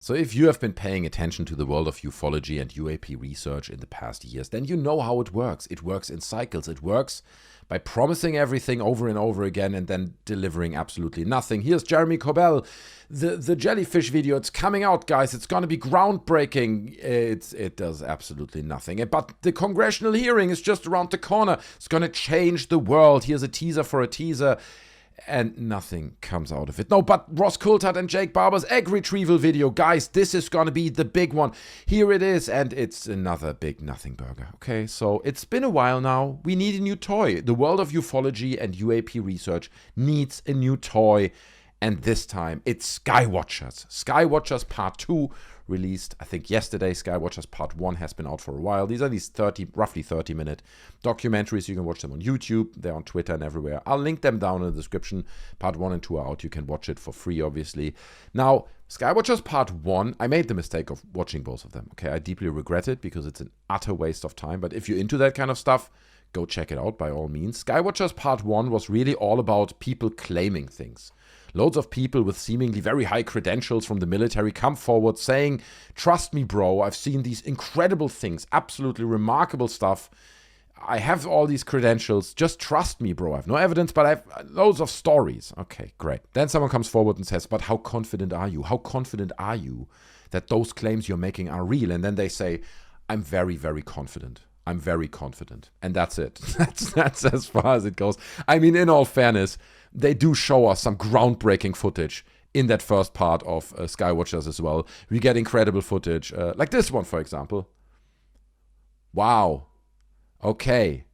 So if you have been paying attention to the world of ufology and UAP research in the past years, then you know how it works. It works in cycles. It works by promising everything over and over again and then delivering absolutely nothing. Here's Jeremy Corbell, the jellyfish video. It's coming out, guys. It's going to be groundbreaking. It does absolutely nothing. But the congressional hearing is just around the corner. It's going to change the world. Here's a teaser for a teaser. And nothing comes out of it. No, but Ross Coulthard and Jake Barber's egg retrieval video. Guys, this is going to be the big one. Here it is, and it's another big nothing burger. Okay, so it's been a while now. We need a new toy. The world of ufology and UAP research needs a new toy. And this time, it's Skywatchers. Skywatchers Part 2, released, I think, yesterday. Skywatchers Part 1 has been out for a while. These are roughly 30-minute documentaries. You can watch them on YouTube. They're on Twitter and everywhere. I'll link them down in the description. Part 1 and 2 are out. You can watch it for free, obviously. Now, Skywatchers Part 1, I made the mistake of watching both of them. Okay, I deeply regret it because it's an utter waste of time. But if you're into that kind of stuff, go check it out by all means. Skywatchers Part 1 was really all about people claiming things. Loads of people with seemingly very high credentials from the military come forward saying, trust me, bro, I've seen these incredible things, absolutely remarkable stuff. I have all these credentials. Just trust me, bro. I have no evidence, but I have loads of stories. Okay, great. Then someone comes forward and says, but how confident are you? How confident are you that those claims you're making are real? And then they say, I'm very, very confident. I'm very confident. And that's it. That's as far as it goes. I mean, in all fairness, they do show us some groundbreaking footage in that first part of Skywatchers as well. We get incredible footage, like this one, for example. Wow. Okay.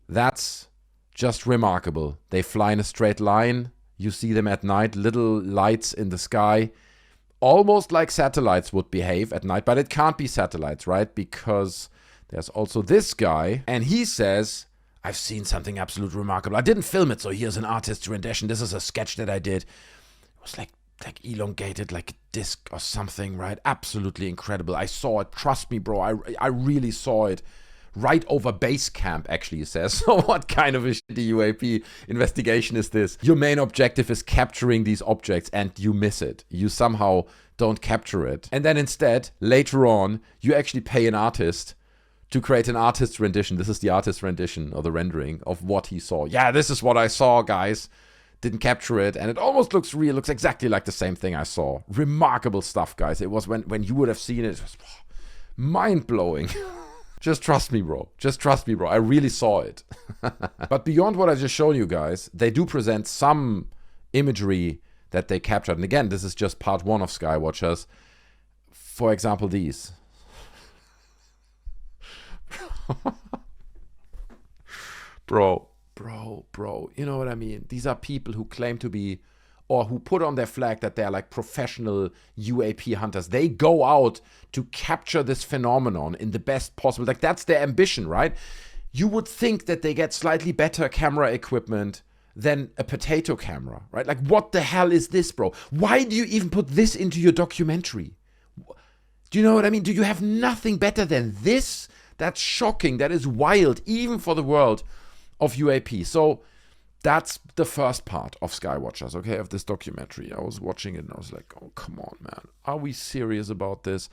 That's just remarkable. They fly in a straight line. You see them at night, little lights in the sky. Almost like satellites would behave at night, but it can't be satellites, right? Because there's also this guy, and he says, I've seen something absolutely remarkable. I didn't film it, so here's an artist's rendition. This is a sketch that I did. It was like elongated, like a disc or something, right? Absolutely incredible. I saw it. Trust me, bro. I really saw it. Right over base camp, actually, he says. So what kind of a shitty UAP investigation is this? Your main objective is capturing these objects, and you miss it. You somehow don't capture it. And then instead, later on, you actually pay an artist to create an artist's rendition. This is the artist's rendition or the rendering of what he saw. Yeah, this is what I saw, guys. Didn't capture it, and it almost looks real. Looks exactly like the same thing I saw. Remarkable stuff, guys. It was when you would have seen it, it was mind-blowing. Just trust me, bro. Just trust me, bro. I really saw it. But beyond what I just showed you guys, they do present some imagery that they captured. And again, this is just part 1 of Skywatchers. For example, these. Bro, you know what I mean? These are people who claim to be, or who put on their flag that they're like professional UAP hunters. They go out to capture this phenomenon in the best possible, like that's their ambition, right? You would think that they get slightly better camera equipment than a potato camera, right? Like, what the hell is this, bro? Why do you even put this into your documentary? Do you know what I mean? Do you have nothing better than this? That's shocking. That is wild, even for the world of UAP. So that's the first part of Skywatchers, okay, of this documentary. I was watching it and I was like, oh, come on, man. Are we serious about this?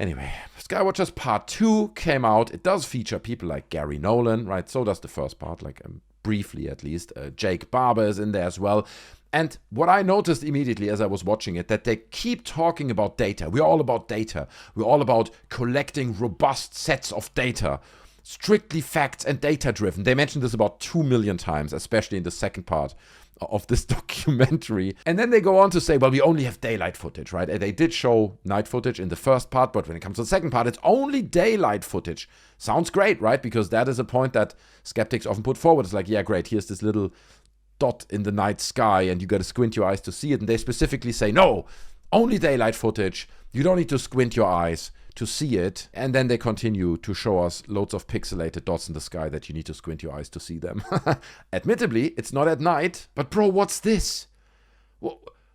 Anyway, Skywatchers Part 2 came out. It does feature people like Garry Nolan, right? So does the first part, like briefly at least. Jake Barber is in there as well. And what I noticed immediately as I was watching it, that they keep talking about data. We're all about data. We're all about collecting robust sets of data. Strictly facts and data driven. They mentioned this about 2 million times, especially in the second part of this documentary. And then they go on to say, well, we only have daylight footage, right? And they did show night footage in the first part, but when it comes to the second part, it's only daylight footage. Sounds great, right? Because that is a point that skeptics often put forward. It's like, yeah, great, here's this little dot in the night sky and you got to squint your eyes to see it. And they specifically say, no, only daylight footage. You don't need to squint your eyes to see it. And then they continue to show us loads of pixelated dots in the sky that you need to squint your eyes to see them. Admittedly, it's not at night, but bro, what's this?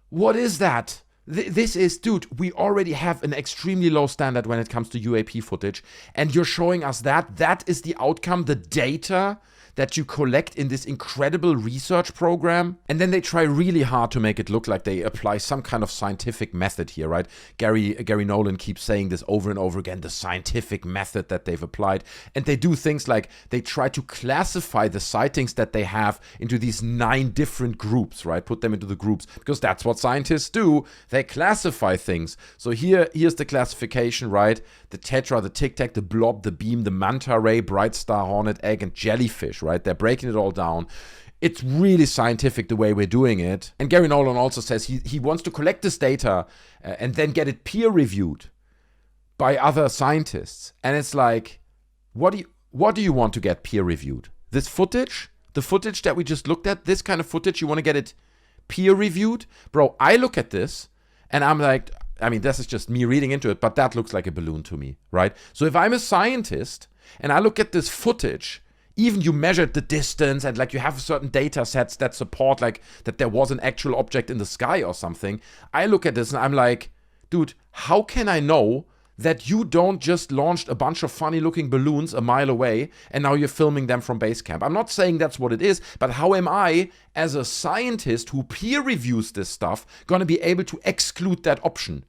What is that? This is, dude, we already have an extremely low standard when it comes to UAP footage, and you're showing us that. That is the outcome, the data that you collect in this incredible research program. And then they try really hard to make it look like they apply some kind of scientific method here, right? Garry Nolan keeps saying this over and over again, the scientific method that they've applied. And they do things like they try to classify the sightings that they have into these 9 different groups, right? Put them into the groups, because that's what scientists do. They classify things. So here's the classification, right? The tetra, the tic tac, the blob, the beam, the manta ray, bright star, hornet egg, and jellyfish, right? They're breaking it all down. It's really scientific the way we're doing it. And Garry Nolan also says he wants to collect this data and then get it peer reviewed by other scientists. And it's like, what do you want to get peer reviewed? This footage? The footage that we just looked at? This kind of footage, you want to get it peer reviewed? Bro, I look at this and I'm like, I mean, this is just me reading into it, but that looks like a balloon to me, right? So if I'm a scientist and I look at this footage, even you measured the distance and like you have certain data sets that support like that there was an actual object in the sky or something, I look at this and I'm like, dude, how can I know that you don't just launched a bunch of funny looking balloons a mile away and now you're filming them from base camp? I'm not saying that's what it is, but how am I, as a scientist who peer reviews this stuff, going to be able to exclude that option?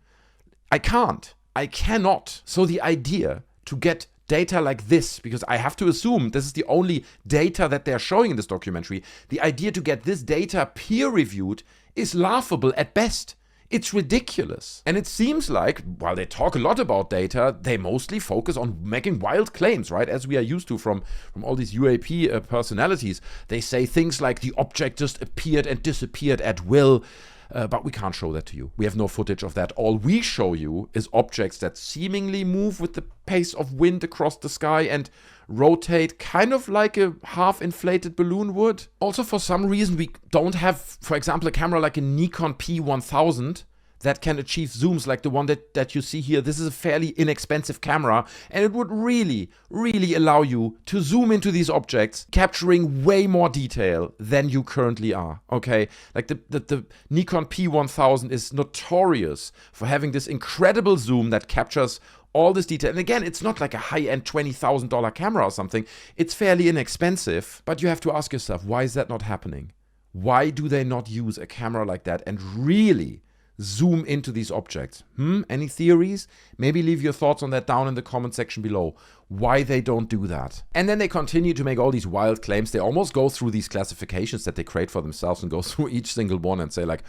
I can't. I cannot. So the idea to get data like this, because I have to assume this is the only data that they're showing in this documentary, the idea to get this data peer reviewed is laughable at best. It's ridiculous. And it seems like, while they talk a lot about data, they mostly focus on making wild claims, right? As we are used to from all these UAP personalities. They say things like the object just appeared and disappeared at will. But we can't show that to you. We have no footage of that. All we show you is objects that seemingly move with the pace of wind across the sky and rotate kind of like a half-inflated balloon would. Also, for some reason, we don't have, for example, a camera like a Nikon P1000 that can achieve zooms like the one that you see here. This is a fairly inexpensive camera, and it would really, really allow you to zoom into these objects, capturing way more detail than you currently are, okay? Like the Nikon P1000 is notorious for having this incredible zoom that captures all this detail. And again, it's not like a high-end $20,000 camera or something. It's fairly inexpensive, but you have to ask yourself, why is that not happening? Why do they not use a camera like that and really zoom into these objects? Any theories? Maybe leave your thoughts on that down in the comment section below. Why they don't do that. And then they continue to make all these wild claims. They almost go through these classifications that they create for themselves and go through each single one and say like,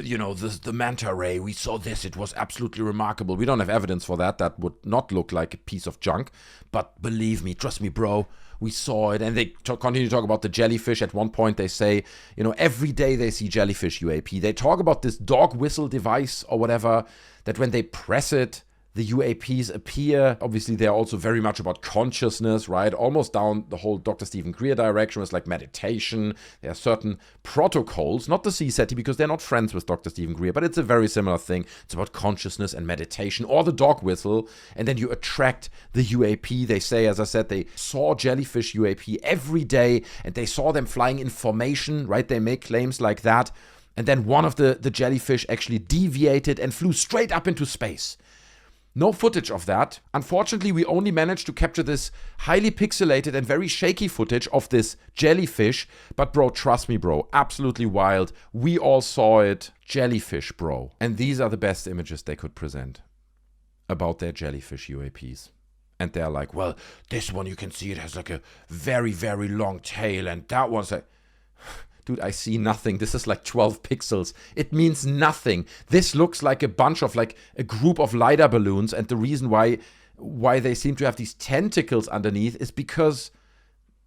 you know, the manta ray, we saw this, it was absolutely remarkable. We don't have evidence for that. That would not look like a piece of junk. But believe me, trust me, bro, we saw it. And they continue to talk about the jellyfish. At one point they say, you know, every day they see jellyfish UAP. They talk about this dog whistle device or whatever, that when they press it, the UAPs appear. Obviously, they're also very much about consciousness, right? Almost down the whole Dr. Stephen Greer direction. It's like meditation. There are certain protocols, not the CSETI because they're not friends with Dr. Stephen Greer, but it's a very similar thing. It's about consciousness and meditation, or the dog whistle, and then you attract the UAP. They say, as I said, they saw jellyfish UAP every day, and they saw them flying in formation, right? They make claims like that. And then one of the jellyfish actually deviated and flew straight up into space. No footage of that. Unfortunately, we only managed to capture this highly pixelated and very shaky footage of this jellyfish. But bro, trust me, bro, absolutely wild. We all saw it. Jellyfish, bro. And these are the best images they could present about their jellyfish UAPs. And they're like, well, this one you can see it has like a very, very long tail, and that one's like... Dude, I see nothing. This is like 12 pixels. It means nothing. This looks like a bunch of like a group of LiDAR balloons, and the reason why they seem to have these tentacles underneath is because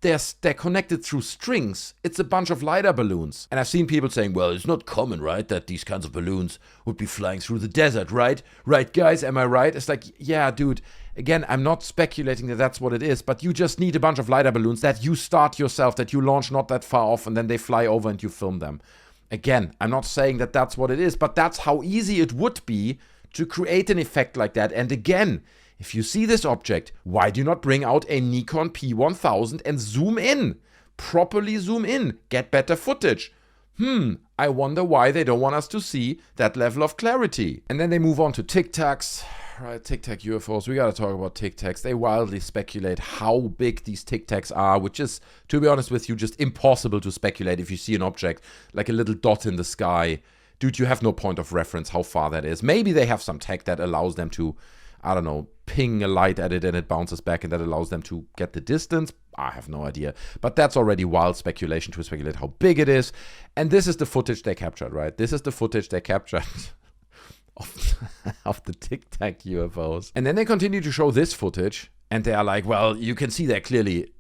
they're connected through strings. It's a bunch of LiDAR balloons. And I've seen people saying, well, it's not common, right, that these kinds of balloons would be flying through the desert, right? Right, guys, am I right? It's like, yeah, dude, again, I'm not speculating that that's what it is, but you just need a bunch of LiDAR balloons that you start yourself, that you launch not that far off, and then they fly over and you film them. Again, I'm not saying that that's what it is, but that's how easy it would be to create an effect like that. And again, if you see this object, why do you not bring out a Nikon P1000 and zoom in? Properly zoom in. Get better footage. I wonder why they don't want us to see that level of clarity. And then they move on to Tic Tacs, right, Tic Tac UFOs. We got to talk about Tic Tacs. They wildly speculate how big these Tic Tacs are, which is, to be honest with you, just impossible to speculate if you see an object like a little dot in the sky. Dude, you have no point of reference how far that is. Maybe they have some tech that allows them to, I don't know, ping a light at it and it bounces back and that allows them to get the distance. I have no idea. But that's already wild speculation to speculate how big it is. And this is the footage they captured, right? This is the footage they captured of the Tic Tac UFOs. And then they continue to show this footage and they are like, well, you can see they're clearly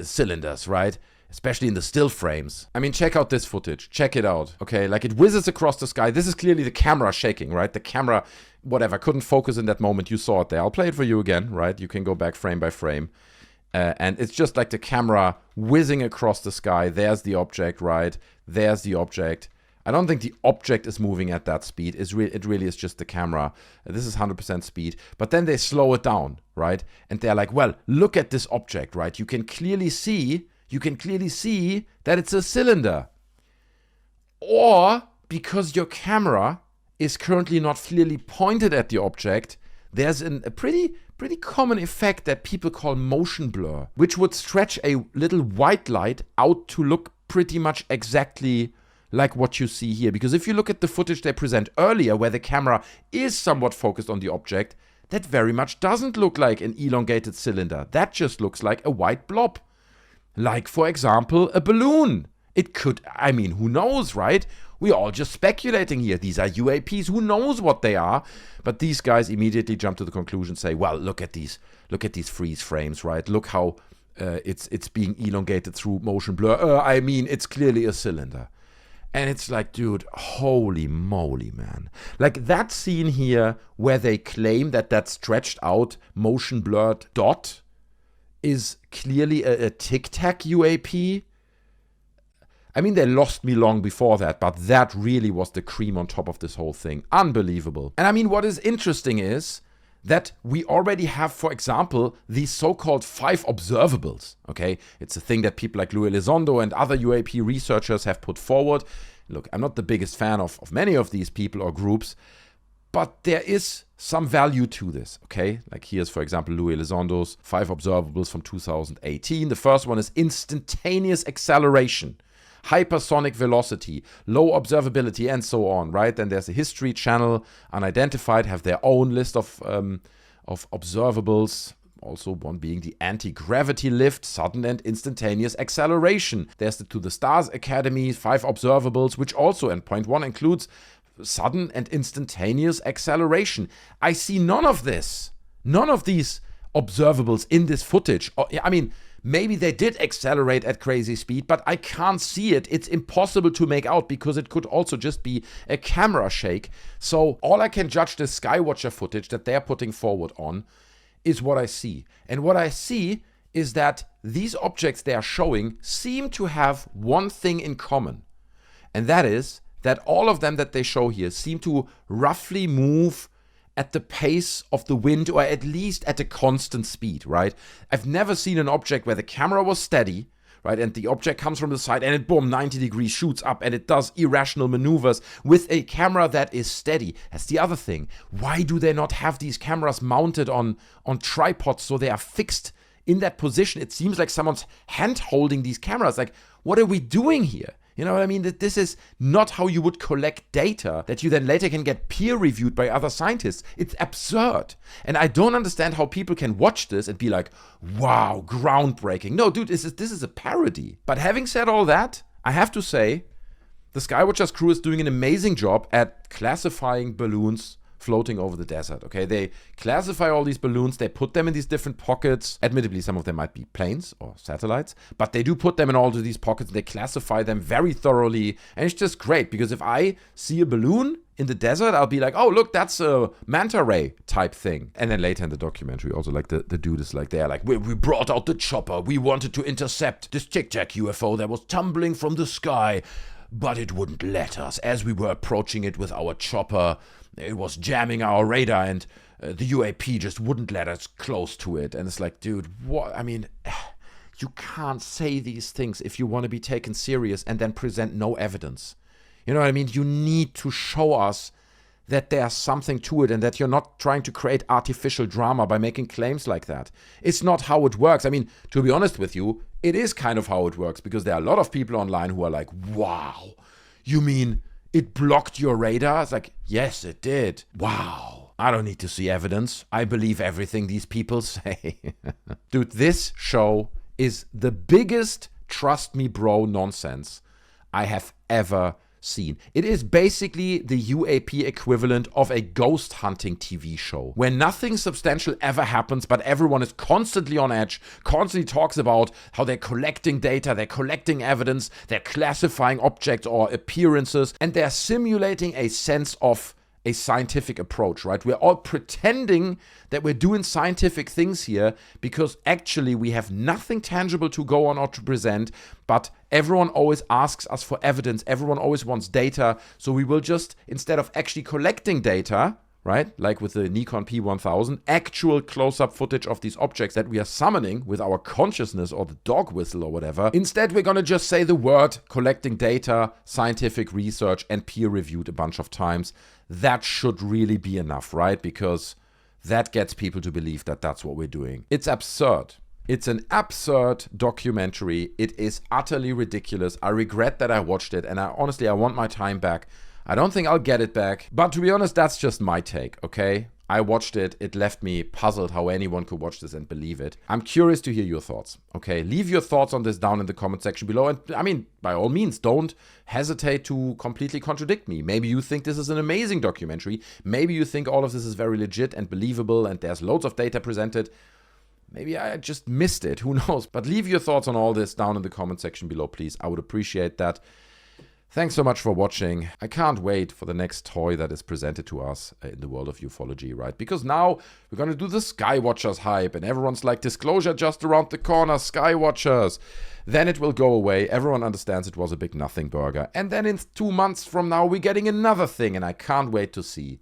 cylinders, right? Especially in the still frames. I mean, check out this footage. Check it out, okay? Like, it whizzes across the sky. This is clearly the camera shaking, right? The camera, whatever, couldn't focus in that moment. You saw it there. I'll play it for you again, right? You can go back frame by frame. And it's just like the camera whizzing across the sky. There's the object, right? There's the object. I don't think the object is moving at that speed. It really is just the camera. This is 100% speed. But then they slow it down, right? And they're like, well, look at this object, right? You can clearly see that it's a cylinder. Or, because your camera is currently not clearly pointed at the object, there's a pretty common effect that people call motion blur, which would stretch a little white light out to look pretty much exactly like what you see here. Because if you look at the footage they present earlier, where the camera is somewhat focused on the object, that very much doesn't look like an elongated cylinder. That just looks like a white blob. Like, for example, a balloon. It could, I mean, who knows, right? We're all just speculating here. These are UAPs. Who knows what they are? But these guys immediately jump to the conclusion, say, well, look at these freeze frames, right? Look how it's being elongated through motion blur. I mean, it's clearly a cylinder. And it's like, dude, holy moly, man. Like, that scene here where they claim that stretched out motion blurred dot is clearly a Tic Tac UAP. I mean, they lost me long before that, but that really was the cream on top of this whole thing. Unbelievable. And I mean, what is interesting is that we already have, for example, these so-called 5 observables, okay? It's a thing that people like Louis Elizondo and other UAP researchers have put forward. Look, I'm not the biggest fan of many of these people or groups, but there is some value to this, okay? Like, here's, for example, Louis Elizondo's 5 observables from 2018. The first one is instantaneous acceleration, hypersonic velocity, low observability, and so on, right? Then there's a History Channel, Unidentified, have their own list of observables. Also, one being the anti-gravity lift, sudden and instantaneous acceleration. There's the To the Stars Academy, 5 observables, which also, and point 1 includes sudden and instantaneous acceleration. I see none of this. None of these observables in this footage. I mean, maybe they did accelerate at crazy speed, but I can't see it. It's impossible to make out because it could also just be a camera shake. So all I can judge the Skywatcher footage that they're putting forward on is what I see. And what I see is that these objects they are showing seem to have one thing in common. And that is that all of them that they show here seem to roughly move at the pace of the wind, or at least at a constant speed, right? I've never seen an object where the camera was steady, right, and the object comes from the side and it, boom, 90 degrees shoots up and it does irrational maneuvers with a camera that is steady. That's the other thing. Why do they not have these cameras mounted on tripods so they are fixed in that position? It seems like someone's hand holding these cameras. Like, what are we doing here? You know what I mean? That this is not how you would collect data that you then later can get peer-reviewed by other scientists. It's absurd. And I don't understand how people can watch this and be like, wow, groundbreaking. No, dude, this is a parody. But having said all that, I have to say, the Skywatcher's crew is doing an amazing job at classifying balloons floating over the desert, okay? They classify all these balloons, they put them in these different pockets. Admittedly, some of them might be planes or satellites, but they do put them in all of these pockets, they classify them very thoroughly, and it's just great, because if I see a balloon in the desert, I'll be like, oh, look, that's a manta ray type thing. And then later in the documentary, also, like, the dude is like, they're like, we brought out the chopper, we wanted to intercept this Tic Tac UFO that was tumbling from the sky, but it wouldn't let us. As we were approaching it with our chopper, it was jamming our radar, and the UAP just wouldn't let us close to it. And it's like, dude, what? I mean, you can't say these things if you want to be taken serious and then present no evidence. You know what I mean? You need to show us that there's something to it and that you're not trying to create artificial drama by making claims like that. It's not how it works. I mean, to be honest with you, it is kind of how it works, because there are a lot of people online who are like, wow, you mean it blocked your radar? It's like, yes, it did. Wow. I don't need to see evidence. I believe everything these people say. Dude, this show is the biggest trust me bro nonsense I have ever seen. It is basically the UAP equivalent of a ghost hunting TV show, where nothing substantial ever happens, but everyone is constantly on edge, constantly talks about how they're collecting data, they're collecting evidence, they're classifying objects or appearances, and they're simulating a sense of a scientific approach, right? We're all pretending that we're doing scientific things here because actually we have nothing tangible to go on or to present, but everyone always asks us for evidence. Everyone always wants data. So we will just, instead of actually collecting data, right, like with the Nikon P1000, actual close-up footage of these objects that we are summoning with our consciousness or the dog whistle or whatever. Instead, we're going to just say the word collecting data, scientific research, and peer-reviewed a bunch of times. That should really be enough, right? Because that gets people to believe that that's what we're doing. It's absurd. It's an absurd documentary. It is utterly ridiculous. I regret that I watched it, and honestly, I want my time back. I don't think I'll get it back. But to be honest, that's just my take, okay? I watched it. It left me puzzled how anyone could watch this and believe it. I'm curious to hear your thoughts, okay? Leave your thoughts on this down in the comment section below. And I mean, by all means, don't hesitate to completely contradict me. Maybe you think this is an amazing documentary. Maybe you think all of this is very legit and believable and there's loads of data presented. Maybe I just missed it. Who knows? But leave your thoughts on all this down in the comment section below, please. I would appreciate that. Thanks so much for watching. I can't wait for the next toy that is presented to us in the world of ufology, right? Because now we're going to do the Skywatchers hype and everyone's like, disclosure just around the corner, Skywatchers. Then it will go away. Everyone understands it was a big nothing burger. And then in 2 months from now, we're getting another thing and I can't wait to see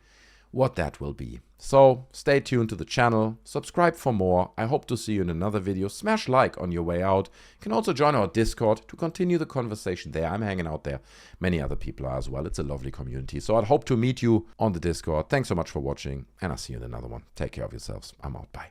what that will be. So stay tuned to the channel, subscribe for more. I hope to see you in another video. Smash like on your way out. You can also join our Discord to continue the conversation there. I'm hanging out there. Many other people are as well. It's a lovely community. So I'd hope to meet you on the Discord. Thanks so much for watching and I'll see you in another one. Take care of yourselves. I'm out. Bye.